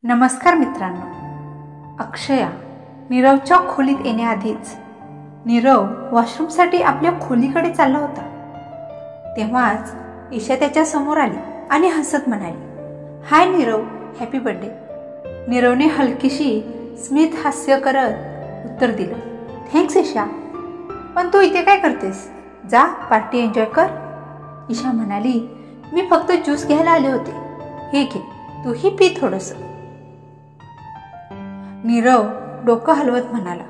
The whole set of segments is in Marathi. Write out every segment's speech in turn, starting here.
नमस्कार मित्रांनो. अक्षया नीरवच्या खोलीत येण्याआधीच नीरव वॉशरूमसाठी आपल्या खोलीकडे चालला होता. तेव्हाच ईशा त्याच्या समोर आली आणि हसत म्हणाली, हाय नीरव, हॅपी बर्थडे. नीरवने हलकीशी स्मित हास्य करत उत्तर दिलं, थँक्स ईशा, पण तू इथे काय करतेस? जा पार्टी एन्जॉय कर. ईशा म्हणाली, मी फक्त ज्यूस घ्यायला आले होते, हे घे, तूही पी थोडंसं. नीरव डोकं हलवत म्हणाला,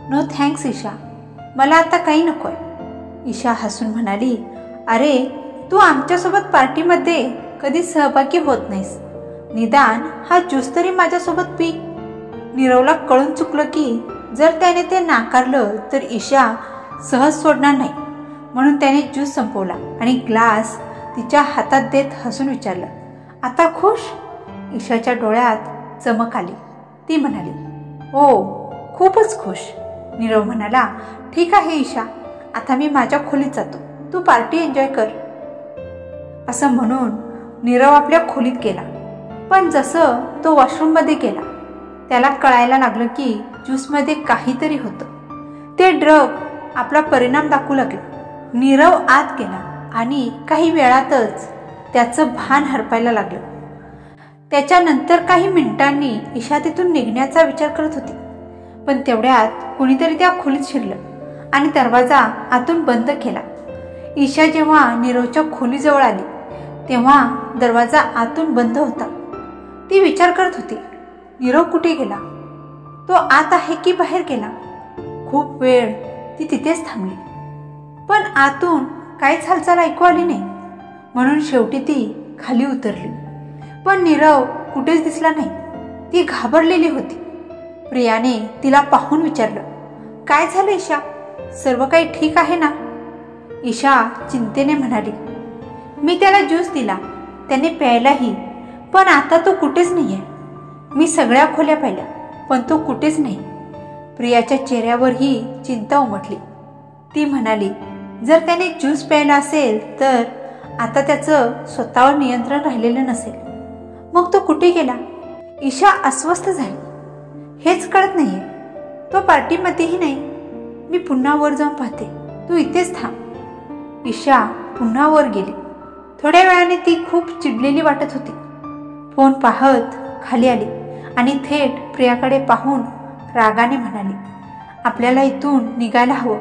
नो थँक्स ईशा, मला आता काही नकोय. ईशा हसून म्हणाली, अरे तू आमच्यासोबत पार्टीमध्ये कधी सहभागी होत नाहीस, निदान हा ज्यूस तरी माझ्यासोबत पी. नीरवला कळून चुकलं की जर त्याने ते नाकारलं तर ईशा सहज सोडणार नाही, म्हणून त्याने ज्यूस संपवला आणि ग्लास तिच्या हातात देत हसून विचारलं, आता खुश? ईशाच्या डोळ्यात चमक आली. ती म्हणाली, हो खूपच खुश. नीरव म्हणाला, ठीक आहे ईशा, आता मी माझ्या खोलीत जातो, तू पार्टी एन्जॉय कर. असं म्हणून नीरव आपल्या खोलीत गेला. पण जसं तो वॉशरूममध्ये गेला त्याला कळायला लागलं की ज्यूसमध्ये काहीतरी होतं. ते ड्रग आपला परिणाम दाखवू लागले. नीरव आत गेला आणि काही वेळातच त्याचं भान हरपायला लागलं. त्याच्यानंतर काही मिनिटांनी ईशा तिथून निघण्याचा विचार करत होती, पण तेवढ्यात कुणीतरी त्या खोलीत शिरलं आणि दरवाजा आतून बंद केला. ईशा जेव्हा नीरवच्या खोलीजवळ आली तेव्हा दरवाजा आतून बंद होता. ती विचार करत होती, नीरव कुठे गेला? तो आत आहे की बाहेर गेला? खूप वेळ ती तिथेच थांबली, पण आतून काहीच हालचाल ऐकू आली नाही. म्हणून शेवटी ती खाली उतरली, पण नीरव कुठेच दिसला नाही. ती घाबरलेली होती. प्रियाने तिला पाहून विचारलं, काय झालं ईशा, सर्व काही ठीक आहे ना? ईशा चिंतेने म्हणाली, मी त्याला ज्यूस दिला, त्याने प्यायलाही, पण आता तो कुठेच नाहीये. मी सगळ्या खोल्या पाहिल्या, पण तो कुठेच नाही. प्रियाच्या चेहऱ्यावरही चिंता उमटली. ती म्हणाली, जर त्याने ज्यूस प्यायला असेल तर आता त्याचं स्वतःवर नियंत्रण राहिलेलं नसेल. मग तो कुठे गेला? ईशा अस्वस्थ झाली. हेच कळत नाहीये. तो पार्टीमध्येही नाही. मी पुन्हा वर जाऊन पाहते, तू इथेच थांब. ईशा पुन्हा वर गेली. थोड्या वेळाने ती खूप चिडलेली वाटत होती. फोन पाहत खाली आली आणि थेट प्रियाकडे पाहून रागाने म्हणाली, आपल्याला इथून निघायला हवं,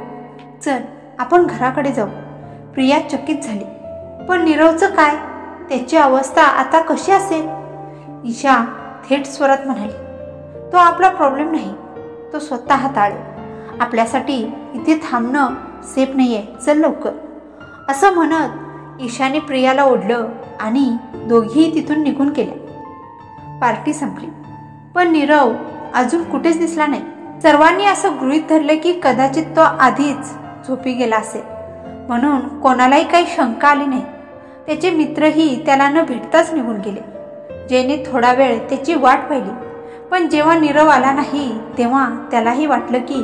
चल आपण घराकडे जाऊ. प्रिया चकित झाली, पण नीरवचं काय? त्याची अवस्था आता कशी असेल? ईशा थेट स्वरात म्हणाली, तो आपला प्रॉब्लेम नाही, तो स्वतः हाताळेल. आपल्यासाठी इथे थांबणं सेफ नाहीये, चल लवकर. असं म्हणत ईशाने प्रियाला ओढलं आणि दोघीही तिथून निघून गेल्या. पार्टी संपली, पण नीरव अजून कुठेच दिसला नाही. सर्वांनी असं गृहीत धरलं की कदाचित तो आधीच झोपी गेला असेल, म्हणून कोणालाही काही शंका आली नाही. त्याचे मित्रही त्याला न भेटताच निघून गेले. जयने थोडा वेळ त्याची वाट पाहिली, पण जेव्हा नीरव आला नाही तेव्हा त्यालाही वाटलं की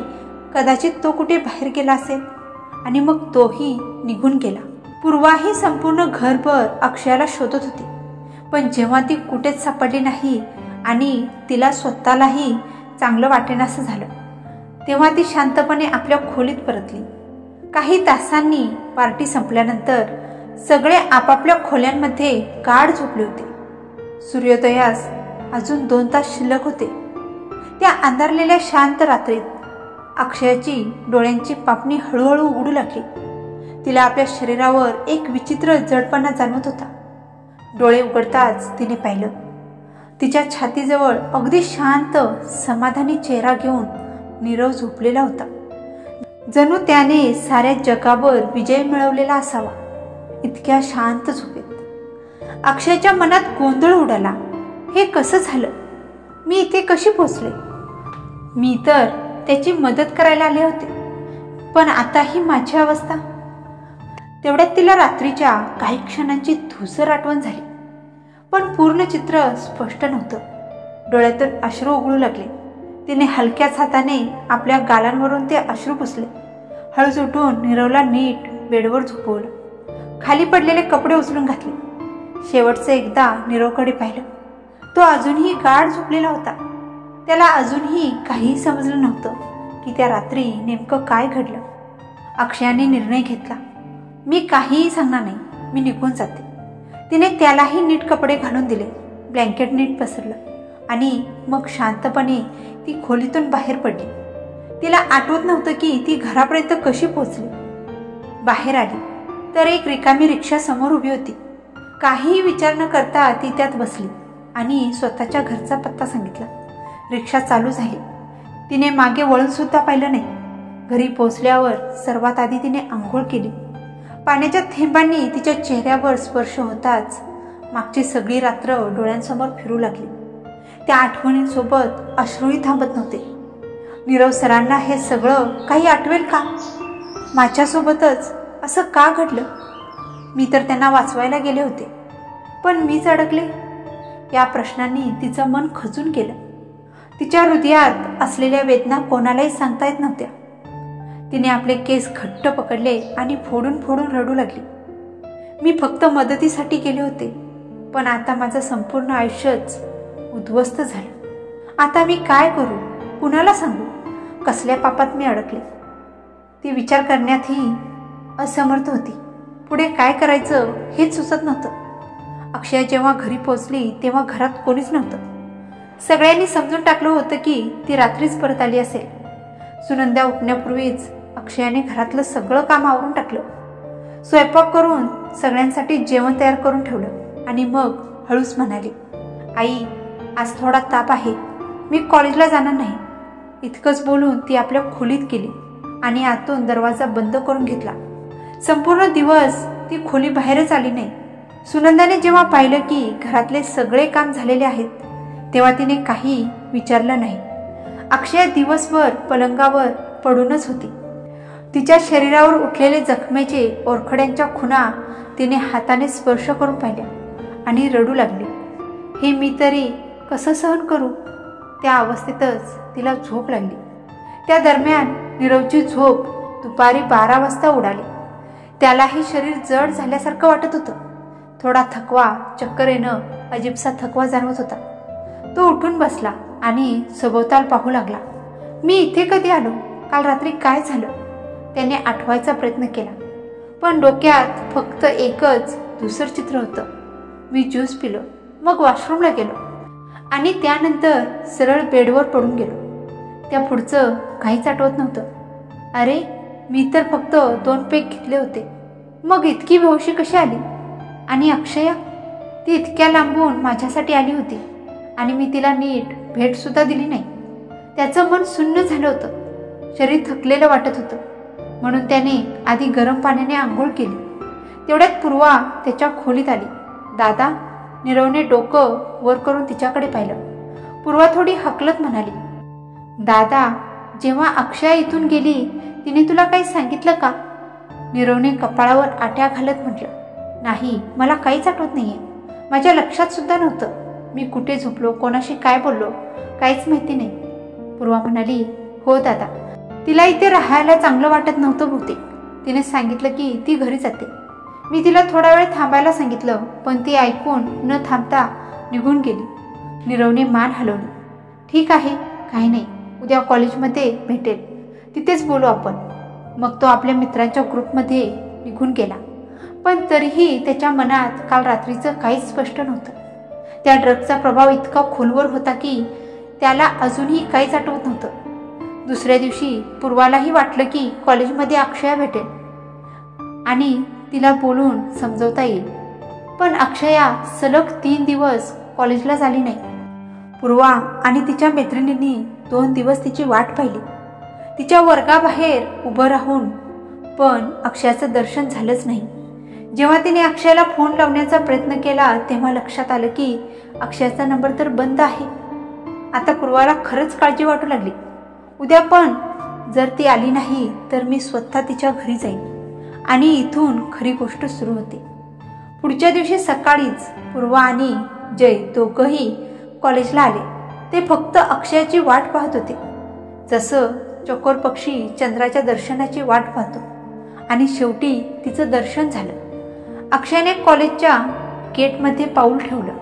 कदाचित तो कुठे बाहेर गेला असेल आणि मग तोही निघून गेला. पूर्वाही संपूर्ण घरभर अक्षयाला शोधत होती, पण जेव्हा ती कुठेच सापडली नाही आणि तिला स्वतःलाही चांगलं वाटेनासं झालं तेव्हा ती शांतपणे आपल्या खोलीत परतली. काही तासांनी पार्टी संपल्यानंतर सगळे आपापल्या खोल्यांमध्ये गाढ झोपले होते. सूर्योदयास अजून 2 तास शिल्लक होते. त्या अंधारलेल्या शांत रात्रीत अक्षयाची डोळ्यांची पापणी हळूहळू उघडू लागली. तिला आपल्या शरीरावर एक विचित्र जडपणा जाणवत होता. डोळे उघडताच तिने पाहिलं, तिच्या छातीजवळ अगदी शांत समाधानी चेहरा घेऊन नीरव झोपलेला होता. जणू त्याने साऱ्या जगावर विजय मिळवलेला असावा, इतक्या शांत झोपेत. अक्षयच्या मनात गोंधळ उडाला. हे कसं झालं? मी इथे कशी पोचले? मी तर त्याची मदत करायला आले होते, पण आता ही माझी अवस्था. तेवढ्यात तिला रात्रीच्या काही क्षणांची धूसर आठवण झाली, पण पूर्ण चित्र स्पष्ट नव्हतं. डोळ्यातून अश्रू उघडू लागले. तिने हलक्याच हाताने आपल्या गालांवरून ते अश्रू पुसले. हळूच उठून नीरवला नीट बेडवर झोपवलं. खाली पडलेले कपडे उचलून घातले. शेवटचे एकदा नीरवकडे पाहिलं. तो अजूनही गाढ झोपलेला होता. त्याला अजूनही काहीही समजलं नव्हतं की त्या रात्री नेमकं काय घडलं. अक्षयाने निर्णय घेतला, मी काहीही सांगणार नाही, मी निघून जाते. तिने त्यालाही नीट कपडे घालून दिले, ब्लँकेट नीट पसरलं आणि मग शांतपणे ती खोलीतून बाहेर पडली. तिला आठवत नव्हतं की ती घरापर्यंत कशी पोहोचली. बाहेर आली तर एक रिकामी रिक्षा समोर उभी होती. काहीही विचार न करता ती त्यात बसली आणि स्वतःच्या घरचा पत्ता सांगितला. रिक्षा चालू झाली. तिने मागे वळून सुद्धा पाहिलं नाही. घरी पोहोचल्यावर सर्वात आधी तिने आंघोळ केली. पाण्याच्या थेंबांनी तिच्या चेहऱ्यावर स्पर्श होताच मागची सगळी रात्र डोळ्यांसमोर फिरू लागली. त्या आठवणींसोबत अश्रूही थांबत नव्हते. नीरव सरांना हे सगळं काही आठवेल का? माझ्यासोबतच असं का घडलं? मी तर त्यांना वाचवायला गेले होते, पण मीच अडकले. या प्रश्नांनी तिचं मन खचून गेलं. तिच्या हृदयात असलेल्या वेदना कोणालाही सांगता येत नव्हत्या. तिने आपले केस घट्ट पकडले आणि फोडून फोडून रडू लागली. मी फक्त मदतीसाठी गेले होते, पण आता माझं संपूर्ण आयुष्यच उद्ध्वस्त झालं. आता मी काय करू? कुणाला सांगू? कसल्या पापात मी अडकले? ती विचार करण्यातही असमर्थ होती. पुढे काय करायचं हेच सुचत नव्हतं. अक्षया जेव्हा घरी पोहोचली तेव्हा घरात कोणीच नव्हतं. सगळ्यांनी समजून टाकलं होतं की ती रात्रीच परत आली असेल. सुनंदा उठण्यापूर्वीच अक्षयाने घरातलं सगळं काम आवरून टाकलं. स्वयंपाक करून सगळ्यांसाठी जेवण तयार करून ठेवलं आणि मग हळूच म्हणाली, आई, आज थोडा ताप आहे, मी कॉलेजला जाणार नाही. इतकंच बोलून ती आपल्या खोलीत गेली आणि आतून दरवाजा बंद करून घेतला. संपूर्ण दिवस ती खोली बाहेरच आली नाही. सुनंदाने जेव्हा पाहिलं की घरातले सगळे काम झालेले आहेत तेव्हा तिने काही विचारलं नाही. अक्षया दिवसभर पलंगावर पडूनच होती. तिच्या शरीरावर उठलेले जखमेचे ओरखड्यांच्या खुणा तिने हाताने स्पर्श करून पाहिल्या आणि रडू लागली. हे मी तरी कसं सहन करू? त्या अवस्थेतच तिला झोप लागली. त्या दरम्यान नीरवची झोप दुपारी 12 वाजता उडाली. त्यालाही शरीर जड झाल्यासारखं वाटत होतं. थोडा थकवा, चक्कर येणं, अजीबसा थकवा जाणवत होता. तो उठून बसला आणि सभोवताल पाहू लागला. मी इथे कधी आलो? काल रात्री काय झालं? त्याने आठवायचा प्रयत्न केला, पण डोक्यात फक्त एकच धुसर चित्र होतं. मी ज्यूस पिलो, मग वॉशरूमला गेलो आणि त्यानंतर सरळ बेडवर पडून गेलो. त्या पुढचं काहीच आठवत नव्हतं. अरे, मी तर फक्त 2 पेग घेतले होते. मग इतकी बेहोशी कशी आली? आणि अक्षया, ती इतक्या लांबून माझ्यासाठी आली होती आणि मी तिला नीट भेटसुद्धा दिली नाही. त्याचं मन शून्य झालं होतं. शरीर थकलेलं वाटत होतं. म्हणून त्याने आधी गरम पाण्याने आंघोळ केली. तेवढ्यात पूर्वा त्याच्या खोलीत आली. दादा, नीरवने डोकं वर करून तिच्याकडे पाहिलं. पूर्वा थोडी हकलत म्हणाली, दादा, जेव्हा अक्षया इथून गेली तिने तुला काही सांगितलं का? नीरवने कपाळावर आट्या घालत म्हटलं, नाही, मला काहीच आठवत नाहीये. माझ्या लक्षात सुद्धा नव्हतं. मी कुठे झोपलो, कोणाशी काय बोललो, काहीच माहिती नाही. पूर्वा म्हणाली, हो दादा, तिला इथे राहायला चांगलं वाटत नव्हतं बहुतेक. तिने सांगितलं की ती घरी जाते. मी तिला थोडा वेळ थांबायला सांगितलं, पण ती ऐकून न थांबता निघून गेली. नीरवने मान हलवली. ठीक आहे, काही नाही, उद्या कॉलेजमध्ये भेटेल, तिथेच बोलू आपण. मग तो आपल्या मित्रांच्या ग्रुपमध्ये निघून गेला. पण तरीही त्याच्या मनात काल रात्रीचं काहीच स्पष्ट नव्हतं. त्या ड्रगचा प्रभाव इतका खोलवर होता की त्याला अजूनही काहीच आठवत नव्हतं. दुसऱ्या दिवशी पूर्वालाही वाटलं की कॉलेजमध्ये अक्षया भेटेल आणि तिला बोलून समजवता येईल. पण अक्षया सलग 3 दिवस कॉलेजला झाली नाही. पूर्वा आणि तिच्या मैत्रिणींनी 2 दिवस तिची वाट पाहिली. तिच्या वर्गाबाहेर उभं राहून, पण अक्षयाचं दर्शन झालंच नाही. जेव्हा तिने अक्षयाला फोन लावण्याचा प्रयत्न केला तेव्हा लक्षात आलं की अक्षयाचा नंबर तर बंद आहे. आता पूर्वाला खरंच काळजी वाटू लागली. उद्या पण जर ती आली नाही तर मी स्वतः तिच्या घरी जाईन आणि इथून खरी गोष्ट सुरू होते. पुढच्या दिवशी सकाळीच पूर्वा आणि जय दोघंही कॉलेजला आले. ते फक्त अक्षयाची वाट पाहत होते, जसं चकोर पक्षी चंद्राच्या दर्शनाची वाट पाहतो. आणि शेवटी तिचं दर्शन झालं. अक्षयाने कॉलेजच्या गेटमध्ये पाऊल ठेवलं.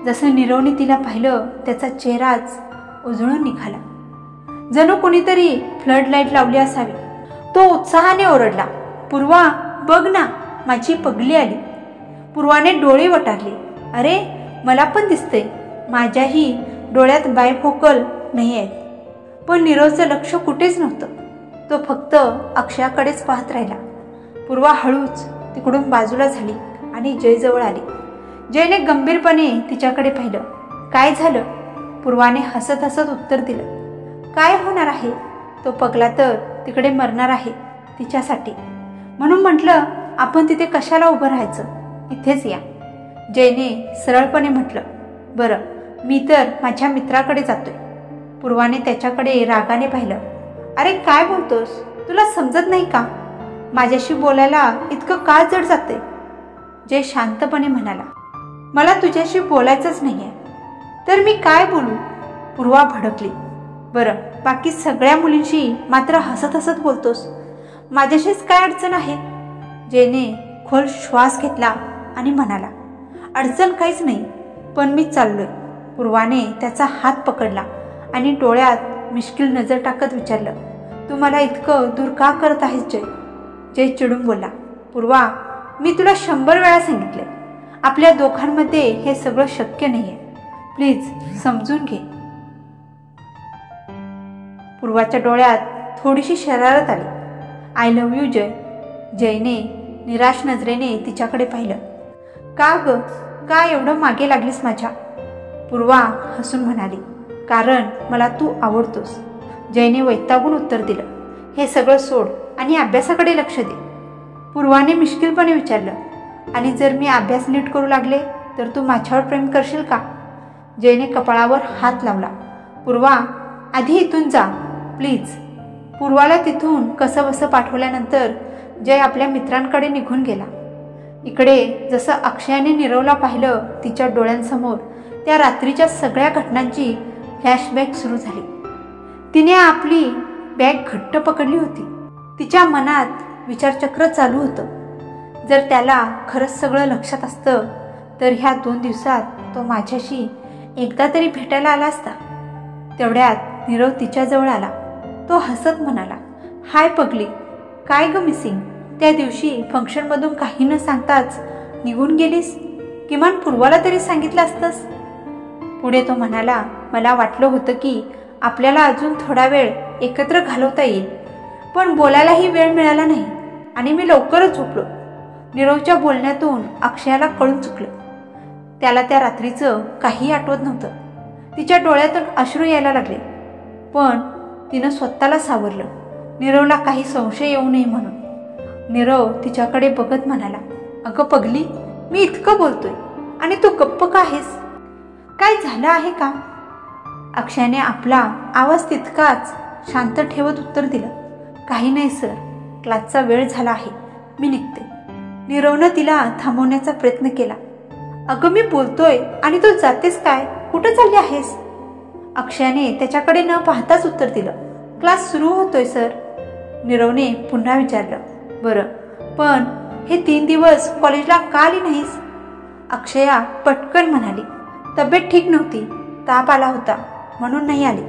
जसं नीरवने तिला पाहिलं त्याचा चेहराच उजळून निघाला, जणू कोणीतरी फ्लड लाईट लावली असावी. तो उत्साहाने ओरडला, पूर्वा बघ ना, माझी पगली आली. पूर्वाने डोळे वटारले. अरे मला पण दिसतंय. माझ्याही डोळ्यात बायफोकल नाही आहेत. पण नीरवचं लक्ष कुठेच नव्हतं. तो फक्त अक्षयाकडेच पाहत राहिला. पूर्वा हळूच तिकडून बाजूला झाली आणि जयजवळ आली. जयने गंभीरपणे तिच्याकडे पाहिलं. काय झालं? पूर्वाने हसत हसत उत्तर दिलं, काय होणार आहे, तो पगला तर तिकडे मरणार आहे तिच्यासाठी. म्हणून म्हटलं आपण तिथे कशाला उभं राहायचं, इथेच या. जयने सरळपणे म्हटलं, बरं मी तर माझ्या मित्राकडे जातोय. पूर्वाने त्याच्याकडे रागाने पाहिलं. अरे काय बोलतोस, तुला समजत नाही का? माझ्याशी बोलायला इतकं का जड जाते? जय शांतपणे म्हणाला, मला तुझ्याशी बोलायचंच नाहीये. तर मी काय बोलू? पूर्वा भडकली. बरं बाकी सगळ्या मुलींशी मात्र हसत हसत बोलतोस, माझ्याशीच काय अडचण आहे? जयने खोल श्वास घेतला आणि म्हणाला, अडचण काहीच नाही, पण मी चाललोय. पूर्वाने त्याचा हात पकडला आणि डोळ्यात मिश्किल नजर टाकत विचारलं, तू मला इतकं दूर का करत आहेस जय? जय चिडून बोलला, पूर्वा मी तुला 100 वेळा सांगितले, आपल्या दोघांमध्ये हे सगळं शक्य नाहीये. प्लीज समजून घे. पूर्वाच्या डोळ्यात थोडीशी शरारत आली. आय लव्ह यू जय. जयने निराश नजरेने तिच्याकडे पाहिलं. का ग, का एवढं मागे लागलीस माझ्या? पूर्वा हसून म्हणाली, कारण मला तू आवडतोस. जयने वैतागून उत्तर दिलं, हे सगळं सोड आणि अभ्यासाकडे लक्ष दे. पूर्वाने मिश्किलपणे विचारलं, आणि जर मी अभ्यास नीट करू लागले तर तू माझ्यावर प्रेम करशील का? जयने कपाळावर हात लावला. पूर्वा आधी इथून जा प्लीज. पूर्वाला तिथून कसंबसं पाठवल्यानंतर जय आपल्या मित्रांकडे निघून गेला. इकडे जसं अक्षयाने नीरवला पाहिलं, तिच्या डोळ्यांसमोर त्या रात्रीच्या सगळ्या घटनांची फ्लॅशबॅक सुरू झाली. तिने आपली बॅग घट्ट पकडली होती. तिच्या मनात विचारचक्र चालू होतं. जर त्याला खरंच सगळं लक्षात असतं तर ह्या 2 दिवसात तो माझ्याशी एकदा तरी भेटायला आला असता. तेवढ्यात नीरव तिच्याजवळ आला. तो हसत म्हणाला, हाय पगली, काय ग मिसिंग? त्या दिवशी फंक्शनमधून काही न सांगताच निघून गेलीस. किमान पूर्वाला तरी सांगितलं असतंस. पुढे तो म्हणाला, मला वाटलं होतं की आपल्याला अजून थोडा वेळ एकत्र घालवता येईल, पण बोलायलाही वेळ मिळाला नाही आणि मी लवकरच झोपलो. नीरवच्या बोलण्यातून अक्षयाला कळून चुकलं. त्याला त्या रात्रीचं काही आठवत नव्हतं. तिच्या डोळ्यातून अश्रू यायला लागले, पण तिनं स्वतःला सावरलं, नीरवला काही संशय येऊ नये म्हणून. नीरव तिच्याकडे बघत म्हणाला, अगं पगली, मी इतकं बोलतोय आणि तू गप्प का आहेस? काय झालं आहे का? अक्षयाने आपला आवाज तितकाच शांत ठेवत उत्तर दिलं, काही नाही सर, क्लासचा वेळ झाला आहे, मी निघते. नीरवनं तिला थांबवण्याचा प्रयत्न केला. अगं मी बोलतोय आणि तू जातेस काय? कुठं चालली आहेस? अक्षयाने त्याच्याकडे न पाहताच उत्तर दिलं, क्लास सुरू होतोय सर. नीरवने पुन्हा विचारलं, बरं पण हे 3 दिवस कॉलेजला का आली नाहीस? अक्षया पटकन म्हणाली, तब्येत ठीक नव्हती, ताप आला होता म्हणून नाही आली.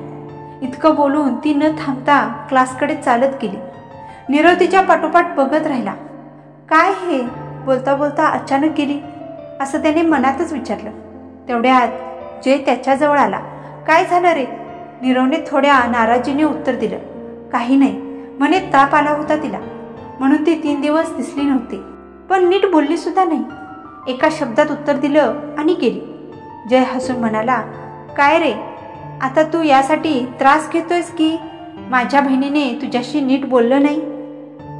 इतकं बोलून ती न थांबता क्लासकडे चालत गेली. नीरव तिच्या पाठोपाठ बघत राहिला. काय हे बोलता बोलता अचानक गेली असं त्याने मनातच विचारलं. तेवढ्यात जय त्याच्याजवळ आला. काय झालं रे? नीरवने थोड्या नाराजीने उत्तर दिलं, काही नाही, म्हणे ताप आला होता तिला म्हणून ती 3 दिवस दिसली नव्हती, पण नीट बोलली सुद्धा नाही. एका शब्दात उत्तर दिलं आणि गेली. जय हसून म्हणाला, काय रे, आता तू यासाठी त्रास घेतोयस की माझ्या बहिणीने तुझ्याशी नीट बोललं नाही?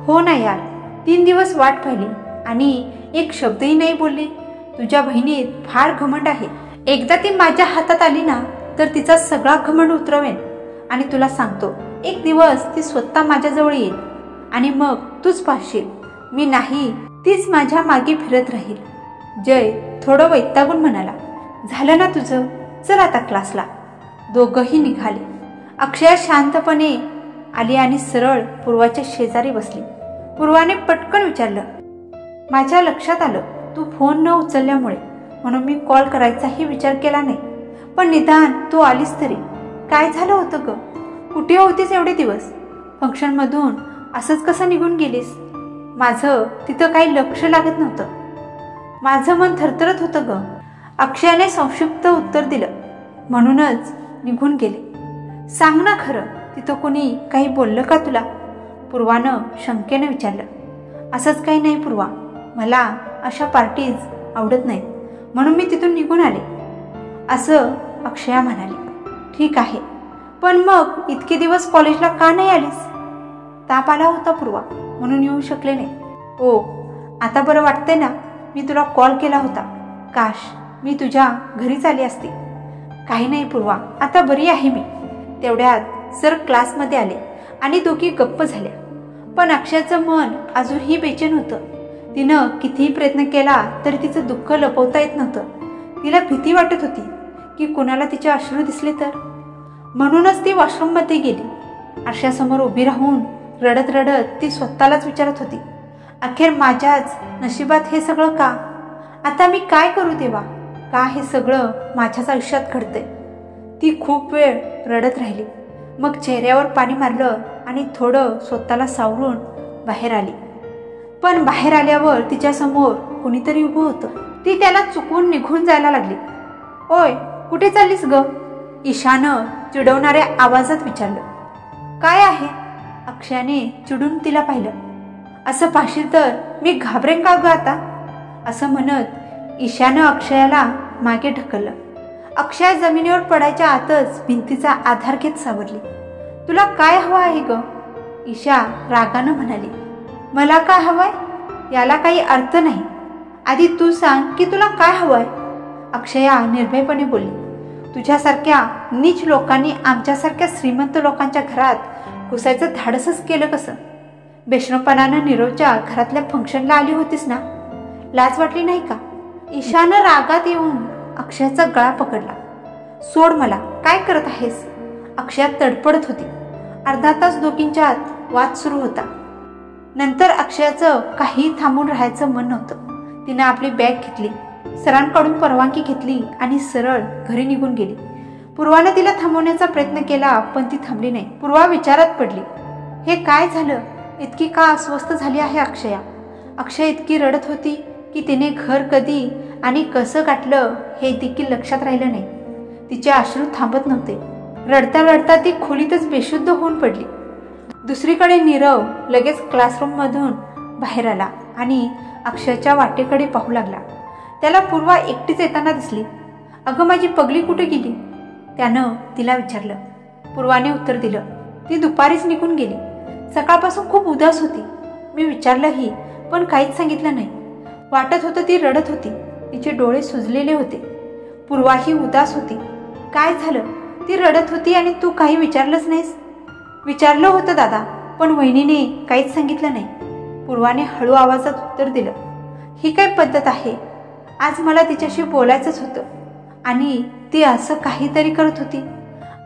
हो ना यार, 3 दिवस वाट पाहिली आणि एक शब्दही नाही बोलली. तुझ्या बहिणीत फार घमंड आहे. एकदा ती माझ्या हातात आली ना तर तिचा सगळा घमंड उतरवेन आणि तुला सांगतो, एक दिवस ती स्वतः माझ्याजवळ येईल आणि मग तूच पाहशील, मी नाही तीच माझ्या मागे फिरत राहील. जय थोडं वैतागून म्हणाला, झालं ना तुझं, चल आता क्लासला. दोघंही निघाले. अक्षया शांतपणे आली आणि सरळ पूर्वाच्या शेजारी बसली. पूर्वाने पटकन विचारलं, माझ्या लक्षात आलं तू फोन न उचलल्यामुळे म्हणून मी कॉल करायचाही विचार केला नाही. पण निदान तू आलीस तरी. काय झालं होतं ग? कुठे होतीस एवढे दिवस? फंक्शनमधून असंच कसं निघून गेलीस? माझं तिथं काही लक्ष लागत नव्हतं. माझं मन थरथरत होतं ग. अक्षयाने संक्षिप्त उत्तर दिलं. म्हणूनच निघून गेले. सांग ना खरं, तिथं कोणी काही बोललं का तुला? पूर्वानं शंकेनं विचारलं. असंच काही नाही पूर्वा, मला अशा पार्टीज आवडत नाहीत, म्हणून मी तिथून निघून आले, असं अक्षया म्हणाली. ठीक आहे, पण मग इतके दिवस कॉलेजला का नाही आलीस? ताप आला होता पूर्वा, म्हणून येऊ शकले नाही. ओ, आता बरं वाटतंय ना? मी तुला कॉल केला होता. काश मी तुझ्या घरीच आली असती. काही नाही पूर्वा, आता बरी आहे मी. तेवढ्यात सर क्लासमध्ये आले आणि दोघी गप्प झाल्या. पण अक्षयाचं मन अजूनही बेचैन होतं. तिनं कितीही प्रयत्न केला तरी तिचं दुःख लपवता येत नव्हतं. तिला भीती वाटत होती की कुणाला तिचे अश्रू दिसले तर. म्हणूनच ती वॉशरूममध्ये गेली. आरशासमोर उभी राहून रडत रडत ती स्वतःलाच विचारत होती, अखेर माझ्याच नशिबात हे सगळं का? आता मी काय करू देवा? का हे सगळं माझ्याच आयुष्यात घडतंय? ती खूप वेळ रडत राहिली. मग चेहऱ्यावर पाणी मारलं आणि थोडं स्वतःला सावरून बाहेर आली. पण बाहेर आल्यावर तिच्यासमोर कुणीतरी उभं होतं. ती त्याला चुकवून निघून जायला लागली. ओय, कुठे चाललीस ग? ईशानं चिडवणाऱ्या आवाजात विचारलं. काय आहे? अक्षयाने चिडून तिला पाहिलं. असं पाहशील तर मी घाबरेन का ग आता? असं म्हणत ईशानं अक्षयाला मागे ढकललं. अक्षया जमिनीवर पडायच्या आतच भिंतीचा आधार घेत सावरली. तुला काय हवं आहे ग? ईशा रागानं म्हणाली. मला काय हवंय याला काही अर्थ नाही. आधी तू सांग की तुला काय हवंय? अक्षया निर्भयपणे बोलली. तुझ्यासारख्या नीच लोकांनी आमच्यासारख्या श्रीमंत लोकांच्या घरात घुसायचं धाडसच केलं कसं? बेशरमपणानं नीरवच्या घरातल्या फंक्शनला आली होतीस ना? लाज वाटली नाही का? ईशानं रागात येऊन अक्षयाचा गळा पकडला. सोड मला, काय करत आहेस? अक्षया तडपडत होती. अर्धा तास दोघींच्यात वाद सुरू होता. नंतर अक्षयाचं काही थांबून राहायचं मन नव्हतं. तिनं आपली बॅग घेतली, सरांकडून परवानगी घेतली आणि सरळ घरी निघून गेली. पूर्वानं तिला थांबवण्याचा प्रयत्न केला, पण ती थांबली नाही. पूर्वा विचारात पडली. हे काय झालं? इतकी का अस्वस्थ झाली आहे अक्षया? अक्षय इतकी रडत होती की तिने घर कधी आणि कसं गाठलं हे देखील लक्षात राहिलं नाही. तिचे अश्रू थांबत नव्हते. रडता रडता ती खोलीतच बेशुद्ध होऊन पडली. दुसरीकडे नीरव लगेच क्लासरूममधून बाहेर आला आणि अक्षयच्या वाटेकडे पाहू लागला. त्याला पूर्वा एकटीच येताना दिसली. अगं, माझी पगली कुठे गेली? त्यानं तिला विचारलं. पूर्वाने उत्तर दिलं. ती दुपारीच निघून गेली. सकाळपासून खूप उदास होती. मी विचारलंही, पण काहीच सांगितलं नाही. वाटत होतं ती रडत होती. तिचे डोळे सुजलेले होते. पूर्वाही उदास होती. काय झालं? ती रडत होती आणि तू काही विचारलंच नाहीस? विचारलं होतं दादा, पण वहिनीने काहीच सांगितलं नाही. पूर्वाने हळू आवाजात उत्तर दिलं. ही काय पद्धत आहे? आज मला तिच्याशी बोलायचंच होतं आणि ती असं काहीतरी करत होती.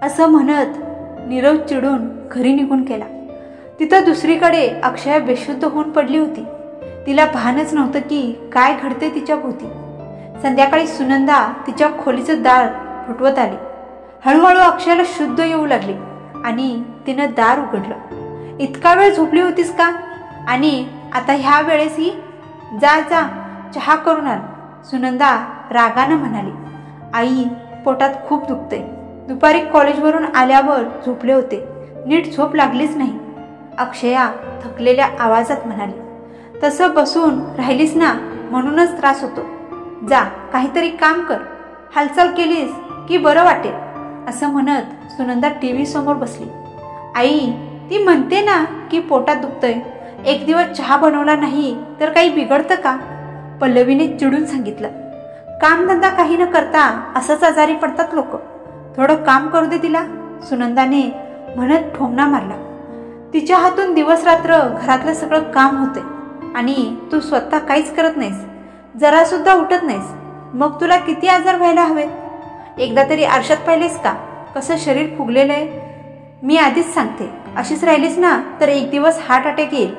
असं म्हणत नीरव चिडून घरी निघून गेला. तिथं दुसरीकडे अक्षया बेशुद्ध होऊन पडली होती. तिला भानच नव्हतं की काय घडते तिच्या भोवती. संध्याकाळी सुनंदा तिच्या खोलीचं दार फुटवत आली. हळूहळू अक्षयाला शुद्ध येऊ लागली आणि तिनं दार उघडलं. इतका वेळ झोपली होतीस का? आणि आता ह्या वेळेसही? जा जा, चहा करून आण, सुनंदा रागानं म्हणाली. आई, पोटात खूप दुखते. दुपारी कॉलेजवरून आल्यावर झोपले होते, नीट झोप लागलीच नाही, अक्षया थकलेल्या आवाजात म्हणाली. तसं बसून राहिलीस ना, म्हणूनच त्रास होतो. जा, काहीतरी काम कर. हालचाल केलीस की बरं वाटेल. असं म्हणत सुनंदा टीव्ही समोर बसली. आई, ती म्हणते ना की पोटात दुखतंय. एक दिवस चहा बनवला नाही तर काही बिघडतं का? पल्लवीने चिडून सांगितलं. कामधंदा काही न करता असंच आजारी पडतात लोक. थोडं काम करू दे तिला, सुनंदाने म्हणत ठोमणा मारला. तिच्या हातून दिवस रात्र घरातलं सगळं काम होते आणि तू स्वतः काहीच करत नाहीस, जरा सुद्धा उठत नाहीस. मग तुला किती आजार व्हायला हवेत? एकदा तरी आरशात पाहिलेस का कसं शरीर फुगलेलं आहे? मी आधीच सांगते, अशीच राहिलीस ना तर एक दिवस हार्ट अटॅक येईल.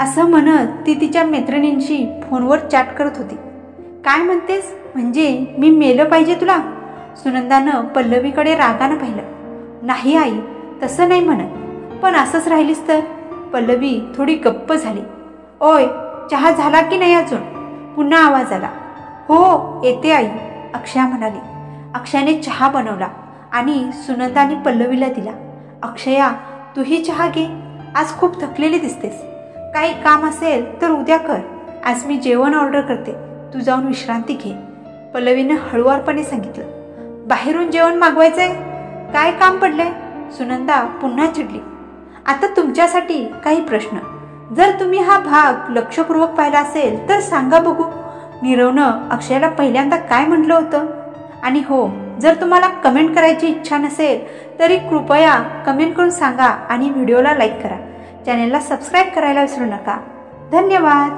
असं म्हणत ती तिच्या मैत्रिणींशी फोनवर चॅट करत होती. काय म्हणतेस? म्हणजे मी मेलं पाहिजे तुला? सुनंदानं पल्लवीकडे रागानं पाहिलं. नाही आई, तसं नाही म्हणत, पण असंच राहिलीस तर. पल्लवी थोडी गप्प झाली. ओय, चहा झाला की नाही अजून? पुन्हा आवाज आला. हो येते आई, अक्षया म्हणाली. अक्षयाने चहा बनवला आणि सुनंदाने पल्लवीला दिला. अक्षया, तूही चहा घे, आज खूप थकलेली दिसतेस. काही काम असेल तर उद्या कर, आज मी जेवण ऑर्डर करते, तू जाऊन विश्रांती घे, पल्लवीने हळुवारपणे सांगितलं. बाहेरून जेवण मागवायचंय? काय काम पडलंय? सुनंदा पुन्हा चिडली. आता तुमच्यासाठी काही प्रश्न. जर तुम्ही हा भाग लक्षपूर्वक पाहिला असेल तर सांगा बघू, नीरवनं अक्षयाला पहिल्यांदा काय म्हटलं होतं. आणि हो, जर तुम्हाला कमेंट करायची इच्छा नसेल तरी कृपया कमेंट करून सांगा आणि व्हिडिओला लाईक करा. चॅनेलला सबस्क्राईब करायला विसरू नका. धन्यवाद.